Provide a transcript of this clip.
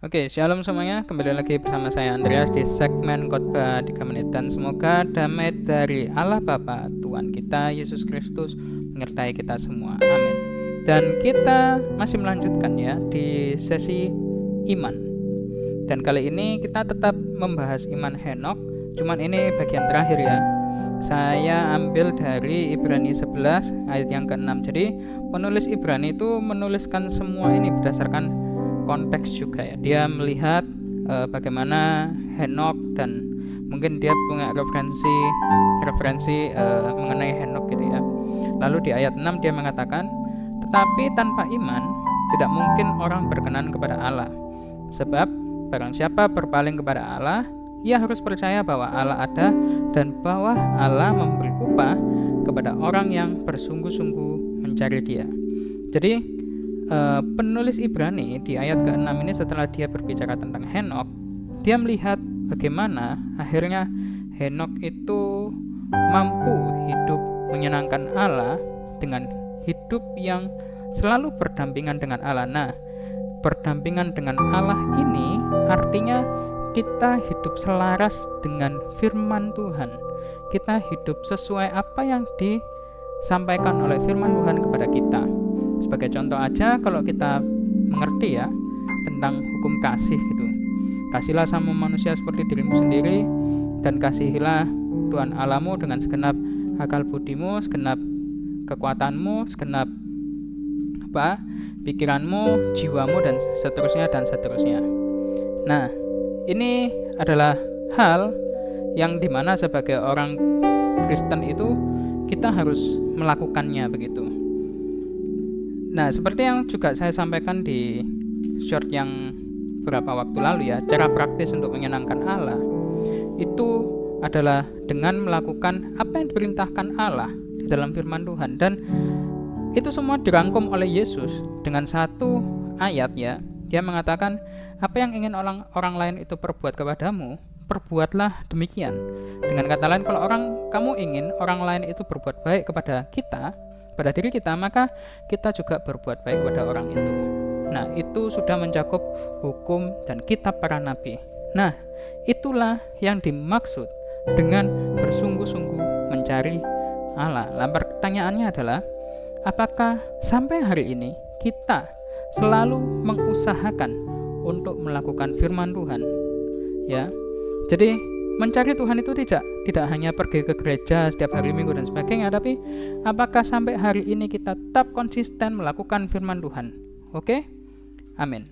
Oke, shalom semuanya. Kembali lagi bersama saya Andreas di segmen khotbah 3 menit, dan semoga damai dari Allah Bapa, Tuhan kita Yesus Kristus menyertai kita semua. Amin. Dan kita masih melanjutkan ya di sesi iman. Dan kali ini kita tetap membahas iman Henokh, cuman ini bagian terakhir ya. Saya ambil dari Ibrani 11 ayat yang ke-6. Jadi penulis Ibrani itu menuliskan semua ini berdasarkan konteks juga ya. Dia melihat bagaimana Henokh, dan mungkin dia punya referensi mengenai Henokh gitu ya. Lalu di ayat 6 dia mengatakan, tetapi tanpa iman tidak mungkin orang berkenan kepada Allah. Sebab barang siapa berpaling kepada Allah, ia harus percaya bahwa Allah ada dan bahwa Allah memberi upah kepada orang yang bersungguh-sungguh mencari Dia. Jadi penulis Ibrani di ayat ke-6 ini, setelah dia berbicara tentang Henokh, dia melihat bagaimana akhirnya Henokh itu mampu hidup menyenangkan Allah dengan hidup yang selalu berdampingan dengan Allah. Nah, berdampingan dengan Allah ini artinya kita hidup selaras dengan firman Tuhan. Kita hidup sesuai apa yang disampaikan oleh firman Tuhan kepada kita. Sebagai contoh aja, kalau kita mengerti ya tentang hukum kasih gitu. Kasihlah sama manusia seperti dirimu sendiri, dan kasihilah Tuhan Allahmu dengan segenap akal budimu, segenap kekuatanmu, segenap pikiranmu, jiwamu, dan seterusnya dan seterusnya. Nah, ini adalah hal yang dimana sebagai orang Kristen itu kita harus melakukannya begitu. Nah, seperti yang juga saya sampaikan di short yang beberapa waktu lalu ya, cara praktis untuk menyenangkan Allah itu adalah dengan melakukan apa yang diperintahkan Allah di dalam firman Tuhan. Dan itu semua dirangkum oleh Yesus dengan satu ayat ya. Dia mengatakan, apa yang ingin orang lain itu perbuat kepadamu, perbuatlah demikian. Dengan kata lain, kalau kamu ingin orang lain itu berbuat baik kepada kita, pada diri kita, maka kita juga berbuat baik kepada orang itu. Nah, itu sudah mencakup hukum dan kitab para nabi. Nah, itulah yang dimaksud dengan bersungguh-sungguh mencari Allah. Nah, pertanyaannya adalah, apakah sampai hari ini kita selalu mengusahakan untuk melakukan firman Tuhan? Ya. Jadi mencari Tuhan itu tidak hanya pergi ke gereja setiap hari Minggu dan sebagainya, tapi apakah sampai hari ini kita tetap konsisten melakukan firman Tuhan? Oke? Amin.